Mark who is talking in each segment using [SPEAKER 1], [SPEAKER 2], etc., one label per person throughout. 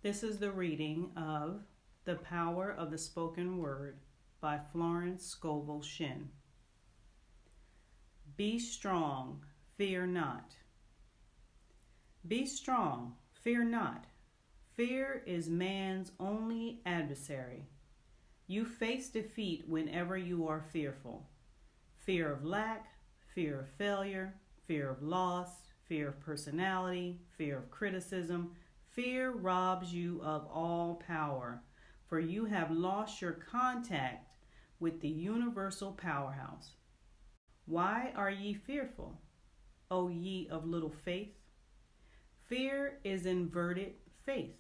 [SPEAKER 1] This is the reading of The Power of the Spoken Word by Florence Scovel Shinn. Be strong, fear not. Be strong, fear not. Fear is man's only adversary. You face defeat whenever you are fearful. Fear of lack, fear of failure, fear of loss, fear of personality, fear of criticism. Fear robs you of all power, for you have lost your contact with the universal powerhouse. Why are ye fearful, O ye of little faith? Fear is inverted faith.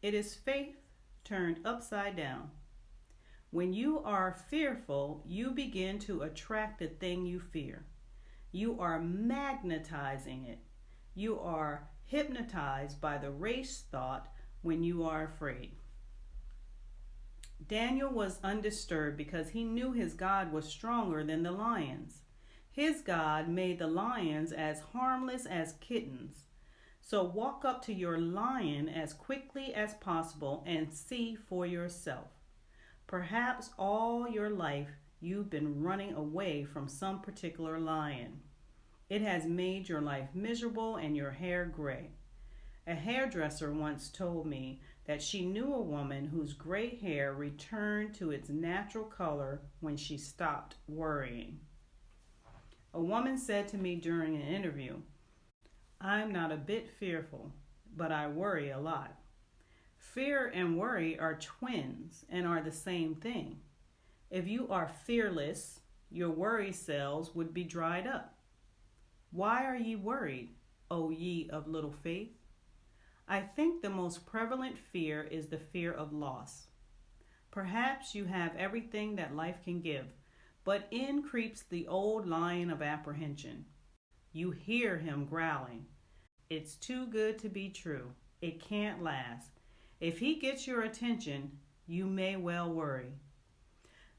[SPEAKER 1] It is faith turned upside down. When you are fearful, you begin to attract the thing you fear. You are magnetizing it. You are hypnotized by the race thought when you are afraid. Daniel was undisturbed because he knew his God was stronger than the lions. His God made the lions as harmless as kittens. So walk up to your lion as quickly as possible and see for yourself. Perhaps all your life you've been running away from some particular lion. It has made your life miserable and your hair gray. A hairdresser once told me that she knew a woman whose gray hair returned to its natural color when she stopped worrying. A woman said to me during an interview, "I'm not a bit fearful, but I worry a lot." Fear and worry are twins and are the same thing. If you are fearless, your worry cells would be dried up. Why are ye worried, O ye of little faith? I think the most prevalent fear is the fear of loss. Perhaps you have everything that life can give, but in creeps the old lion of apprehension. You hear him growling. It's too good to be true. It can't last. If he gets your attention, you may well worry.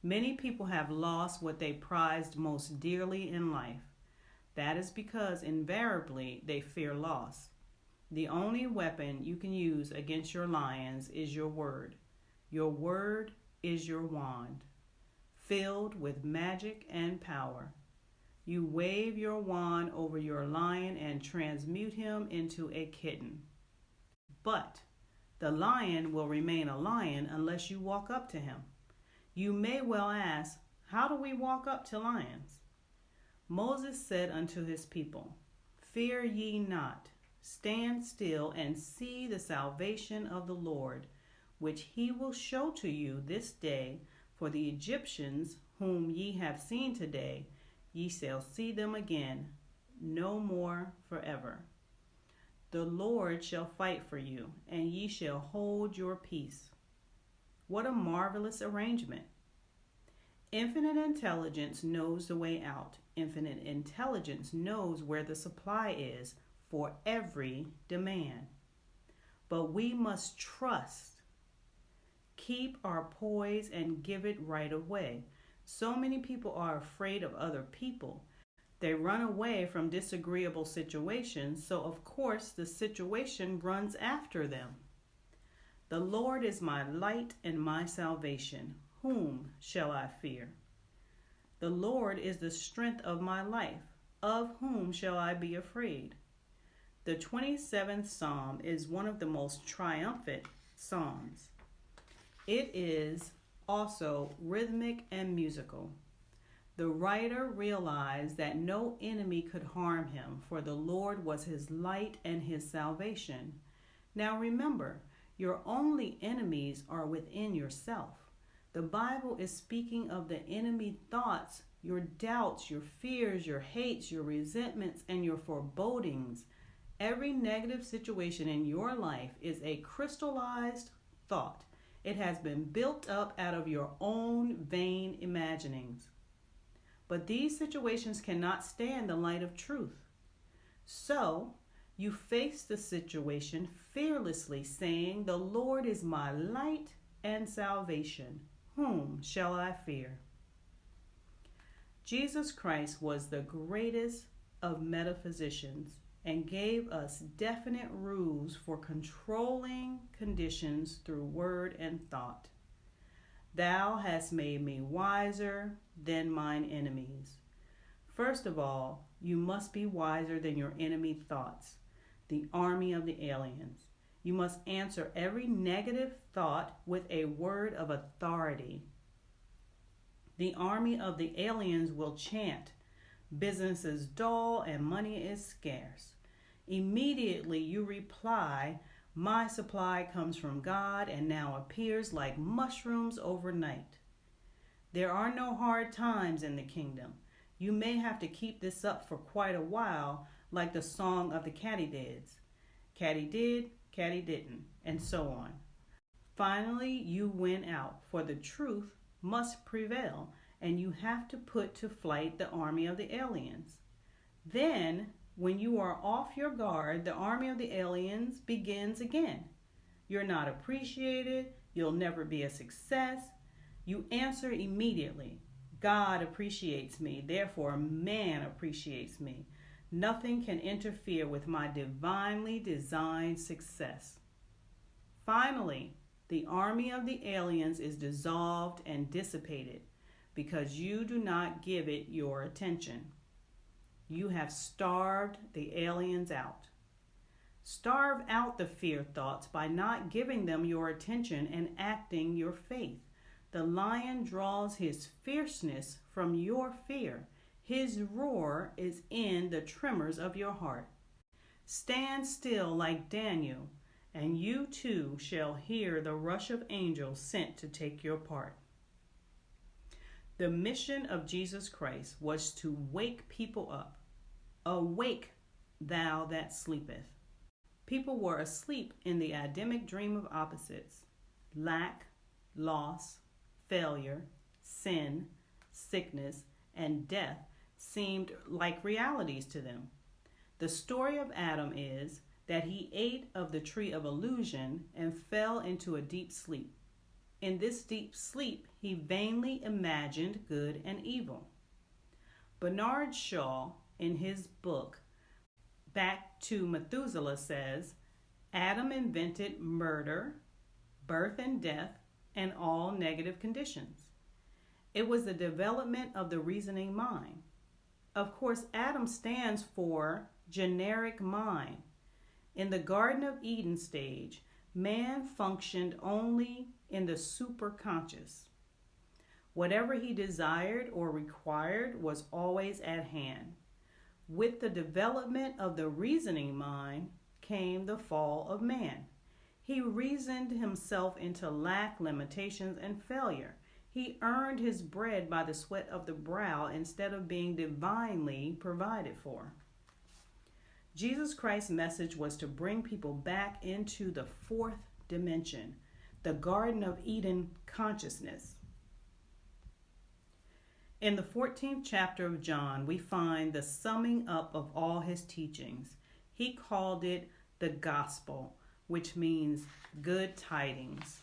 [SPEAKER 1] Many people have lost what they prized most dearly in life. That is because invariably they fear loss. The only weapon you can use against your lions is your word. Your word is your wand, filled with magic and power. You wave your wand over your lion and transmute him into a kitten. But the lion will remain a lion unless you walk up to him. You may well ask, how do we walk up to lions? Moses said unto his people, "Fear ye not, stand still and see the salvation of the Lord, which he will show to you this day. For the Egyptians whom ye have seen today, ye shall see them again, no more forever. The Lord shall fight for you, and ye shall hold your peace." What a marvelous arrangement. Infinite intelligence knows the way out. Infinite intelligence knows where the supply is for every demand. But we must trust. Keep our poise and give it right away. So many people are afraid of other people. They run away from disagreeable situations, so of course the situation runs after them. The Lord is my light and my salvation. Whom shall I fear? The Lord is the strength of my life. Of whom shall I be afraid? The 27th Psalm is one of the most triumphant psalms. It is also rhythmic and musical. The writer realized that no enemy could harm him, for the Lord was his light and his salvation. Now remember, your only enemies are within yourself. The Bible is speaking of the enemy thoughts, your doubts, your fears, your hates, your resentments, and your forebodings. Every negative situation in your life is a crystallized thought. It has been built up out of your own vain imaginings. But these situations cannot stand the light of truth. So you face the situation fearlessly, saying, "The Lord is my light and salvation. Whom shall I fear?" Jesus Christ was the greatest of metaphysicians. and gave us definite rules for controlling conditions through word and thought. Thou hast made me wiser than mine enemies. First of all, you must be wiser than your enemy thoughts, the army of the aliens. You must answer every negative thought with a word of authority. The army of the aliens will chant, business is dull and money is scarce. Immediately you reply, my supply comes from God and now appears like mushrooms overnight. There are no hard times in the kingdom. You may have to keep this up for quite a while, like the song of the katydids. Catty did, catty didn't, and so on. Finally, you win out, for the truth must prevail, and you have to put to flight the army of the aliens. Then, when you are off your guard, the army of the aliens begins again. You're not appreciated. You'll never be a success. You answer immediately. God appreciates me, therefore man appreciates me. Nothing can interfere with my divinely designed success. Finally, the army of the aliens is dissolved and dissipated because you do not give it your attention. You have starved the aliens out. Starve out the fear thoughts by not giving them your attention and acting your faith. The lion draws his fierceness from your fear. His roar is in the tremors of your heart. Stand still like Daniel, and you too shall hear the rush of angels sent to take your part. The mission of Jesus Christ was to wake people up. Awake, thou that sleepeth. People were asleep in the Adamic dream of opposites. Lack, loss, failure, sin, sickness, and death seemed like realities to them. The story of Adam is that he ate of the tree of illusion and fell into a deep sleep. In this deep sleep, he vainly imagined good and evil. Bernard Shaw, in his book, Back to Methuselah, says, Adam invented murder, birth and death, and all negative conditions. It was the development of the reasoning mind. Of course, Adam stands for generic mind. In the Garden of Eden stage, man functioned only in the superconscious. Whatever he desired or required was always at hand. With the development of the reasoning mind came the fall of man. He reasoned himself into lack, limitations, and failure. He earned his bread by the sweat of the brow instead of being divinely provided for. Jesus Christ's message was to bring people back into the fourth dimension, the Garden of Eden consciousness. In the 14th chapter of John, we find the summing up of all his teachings. He called it the gospel, which means good tidings.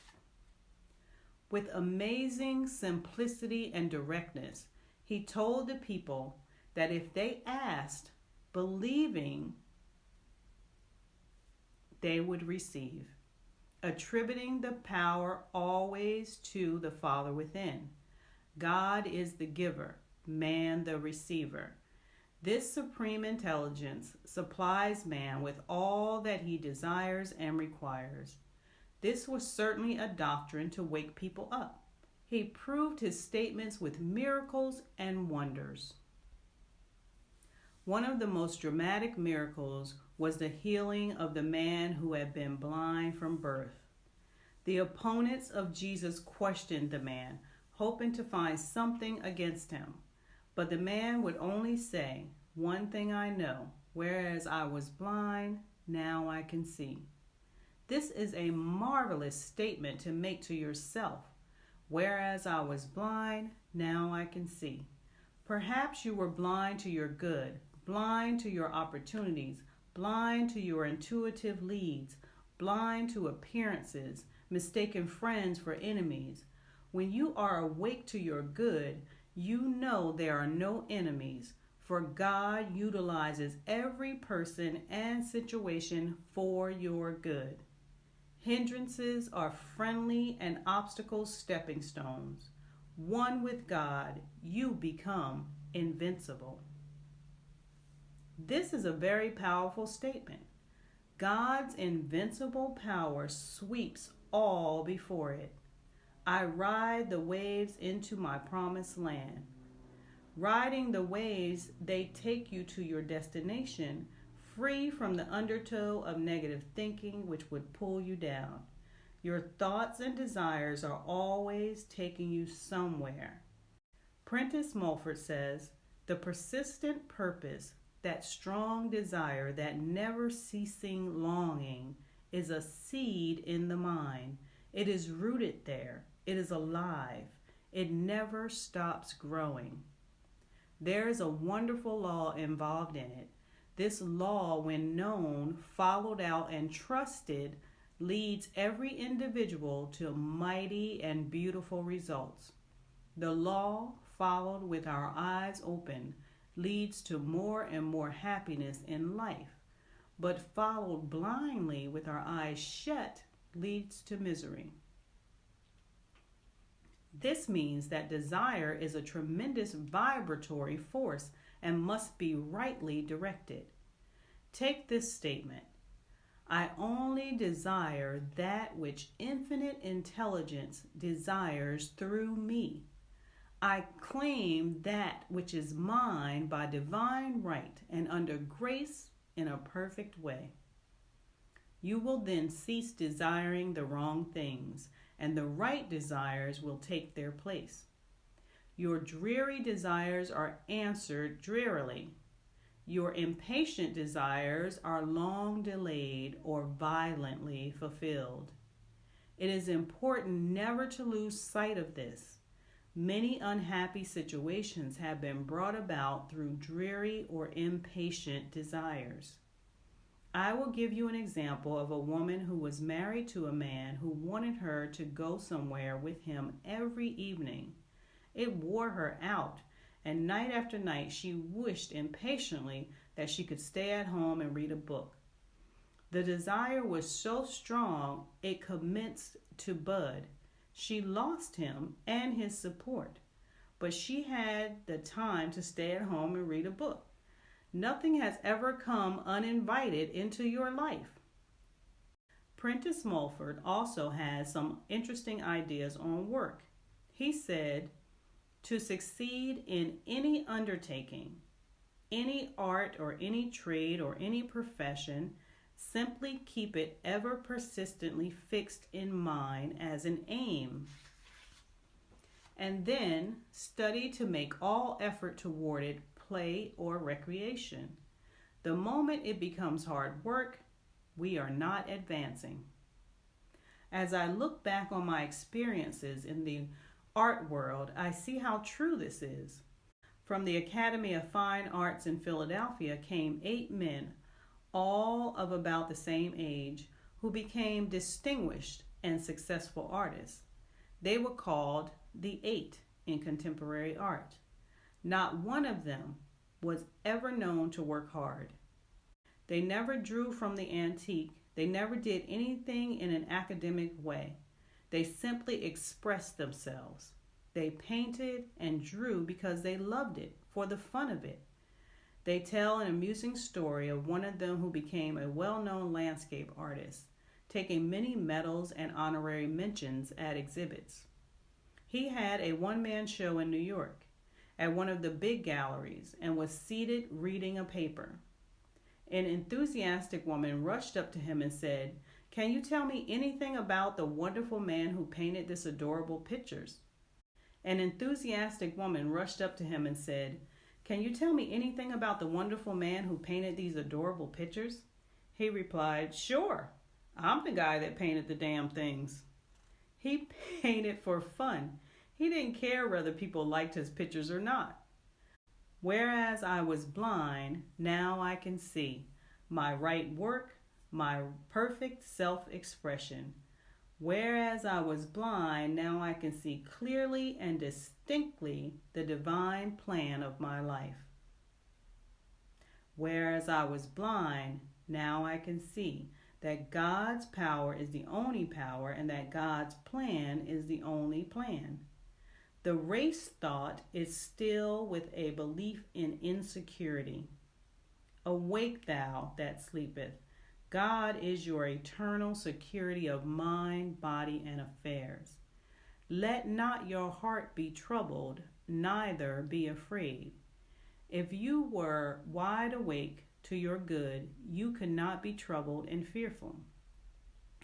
[SPEAKER 1] With amazing simplicity and directness, he told the people that if they asked, believing, they would receive, attributing the power always to the Father within. God is the giver, man the receiver. This supreme intelligence supplies man with all that he desires and requires. This was certainly a doctrine to wake people up. He proved his statements with miracles and wonders. One of the most dramatic miracles was the healing of the man who had been blind from birth. The opponents of Jesus questioned the man, hoping to find something against him. But the man would only say, "One thing I know, whereas I was blind, now I can see." This is a marvelous statement to make to yourself. Whereas I was blind, now I can see. Perhaps you were blind to your good, blind to your opportunities, blind to your intuitive leads, blind to appearances, mistaken friends for enemies. When you are awake to your good, you know there are no enemies, for God utilizes every person and situation for your good. Hindrances are friendly and obstacles stepping stones. One with God, you become invincible. This is a very powerful statement. God's invincible power sweeps all before it. I ride the waves into my promised land. Riding the waves, they take you to your destination, free from the undertow of negative thinking which would pull you down. Your thoughts and desires are always taking you somewhere. Prentice Mulford says, the persistent purpose, that strong desire, that never ceasing longing, is a seed in the mind. It is rooted there. It is alive. It never stops growing. There is a wonderful law involved in it. This law, when known, followed out, and trusted, leads every individual to mighty and beautiful results. The law, followed with our eyes open, leads to more and more happiness in life, but followed blindly with our eyes shut leads to misery. This means that desire is a tremendous vibratory force and must be rightly directed. Take this statement: I only desire that which infinite intelligence desires through me. I claim that which is mine by divine right and under grace in a perfect way. You will then cease desiring the wrong things, and the right desires will take their place. Your dreary desires are answered drearily. Your impatient desires are long delayed or violently fulfilled. It is important never to lose sight of this. Many unhappy situations have been brought about through dreary or impatient desires. I will give you an example of a woman who was married to a man who wanted her to go somewhere with him every evening. It wore her out, and night after night she wished impatiently that she could stay at home and read a book. The desire was so strong it commenced to bud. She lost him and his support, but she had the time to stay at home and read a book. Nothing has ever come uninvited into your life. Prentice Mulford also has some interesting ideas on work. He said, to succeed in any undertaking, any art or any trade or any profession, simply keep it ever persistently fixed in mind as an aim, and then study to make all effort toward it play or recreation. The moment it becomes hard work, we are not advancing. As I look back on my experiences in the art world, I see how true this is. From the Academy of Fine Arts in Philadelphia came 8 men, all of about the same age, who became distinguished and successful artists. They were called the 8 in contemporary art. Not one of them was ever known to work hard. They never drew from the antique. They never did anything in an academic way. They simply expressed themselves. They painted and drew because they loved it, for the fun of it. They tell an amusing story of one of them who became a well-known landscape artist, taking many medals and honorary mentions at exhibits. He had a one-man show in New York at one of the big galleries and was seated reading a paper. An enthusiastic woman rushed up to him and said, "Can you tell me anything about the wonderful man who painted this adorable pictures?" An enthusiastic woman rushed up to him and said, "Can you tell me anything about the wonderful man who painted these adorable pictures?" He replied, "Sure, I'm the guy that painted the damn things." He painted for fun. He didn't care whether people liked his pictures or not. Whereas I was blind, now I can see my right work, my perfect self-expression. Whereas I was blind, now I can see clearly and distinctly the divine plan of my life. Whereas I was blind, now I can see that God's power is the only power and that God's plan is the only plan. The race thought is still with a belief in insecurity. Awake, thou that sleepeth. God is your eternal security of mind, body, and affairs. Let not your heart be troubled, neither be afraid. If you were wide awake to your good, you could not be troubled and fearful.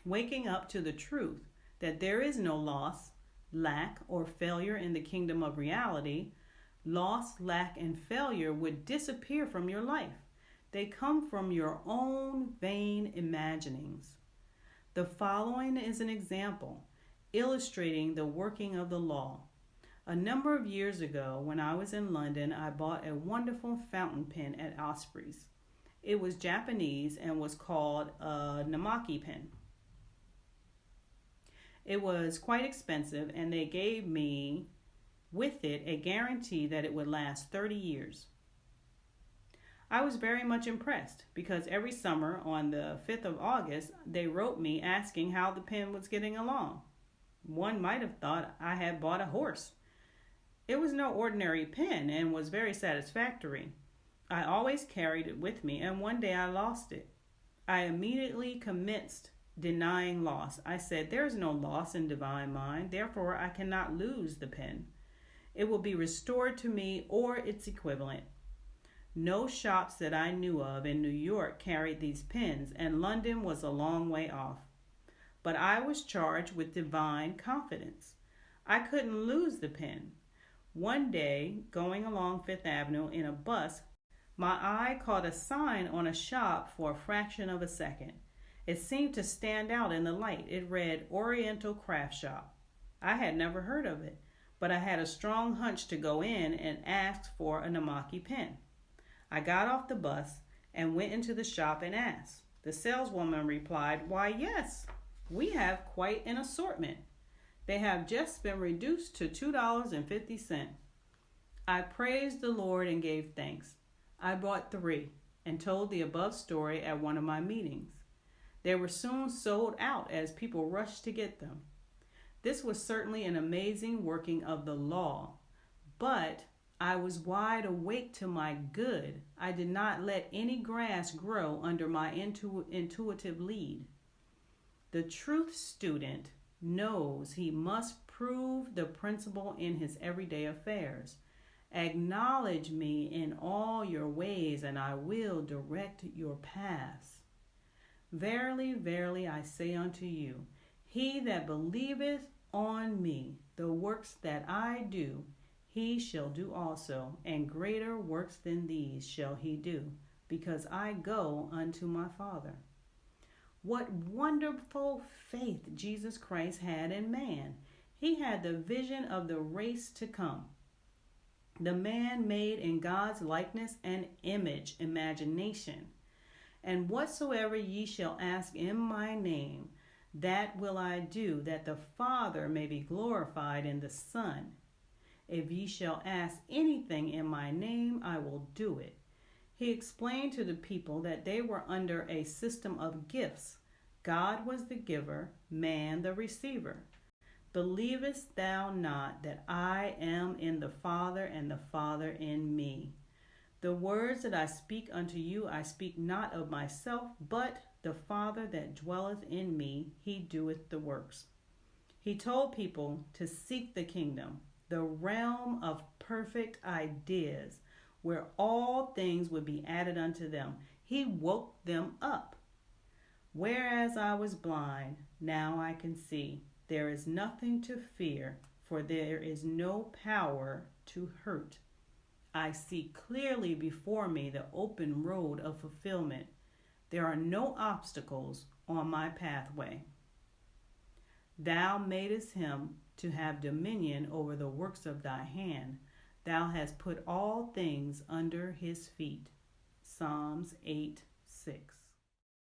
[SPEAKER 1] Waking up to the truth that there is no loss, lack, or failure in the kingdom of reality, loss, lack, and failure would disappear from your life. They come from your own vain imaginings. The following is an example illustrating the working of the law. A number of years ago, when I was in London, I bought a wonderful fountain pen at Osprey's. It was Japanese and was called a Namaki pen. It was quite expensive, and they gave me with it a guarantee that it would last 30 years. I was very much impressed because every summer on the 5th of August, they wrote me asking how the pen was getting along. One might have thought I had bought a horse. It was no ordinary pen and was very satisfactory. I always carried it with me, and one day I lost it. I immediately commenced denying loss. I said, there is no loss in divine mind, therefore I cannot lose the pen. It will be restored to me or its equivalent. No shops that I knew of in New York carried these pens, and London was a long way off. But I was charged with divine confidence. I couldn't lose the pen. One day, going along Fifth Avenue in a bus, my eye caught a sign on a shop for a fraction of a second. It seemed to stand out in the light. It read Oriental Craft Shop. I had never heard of it, but I had a strong hunch to go in and ask for a Namaki pen. I got off the bus and went into the shop and asked. The saleswoman replied, why, yes, we have quite an assortment. They have just been reduced to $2.50. I praised the Lord and gave thanks. I bought 3 and told the above story at one of my meetings. They were soon sold out as people rushed to get them. This was certainly an amazing working of the law, but I was wide awake to my good. I did not let any grass grow under my intuitive lead. The truth student knows he must prove the principle in his everyday affairs. Acknowledge me in all your ways, and I will direct your paths. Verily, verily, I say unto you, he that believeth on me, the works that I do, he shall do also, and greater works than these shall he do, because I go unto my Father. What wonderful faith Jesus Christ had in man. He had the vision of the race to come. The man made in God's likeness and image, imagination. And whatsoever ye shall ask in my name, that will I do, that the Father may be glorified in the Son. If ye shall ask anything in my name, I will do it. He explained to the people that they were under a system of gifts. God was the giver, man the receiver. Believest thou not that I am in the Father, and the Father in me? The words that I speak unto you, I speak not of myself, but the Father that dwelleth in me, he doeth the works. He told people to seek the kingdom, the realm of perfect ideas, where all things would be added unto them. He woke them up. Whereas I was blind, now I can see. There is nothing to fear, for there is no power to hurt. I see clearly before me the open road of fulfillment. There are no obstacles on my pathway. Thou madest him to have dominion over the works of thy hand. Thou hast put all things under his feet. Psalms 8:6.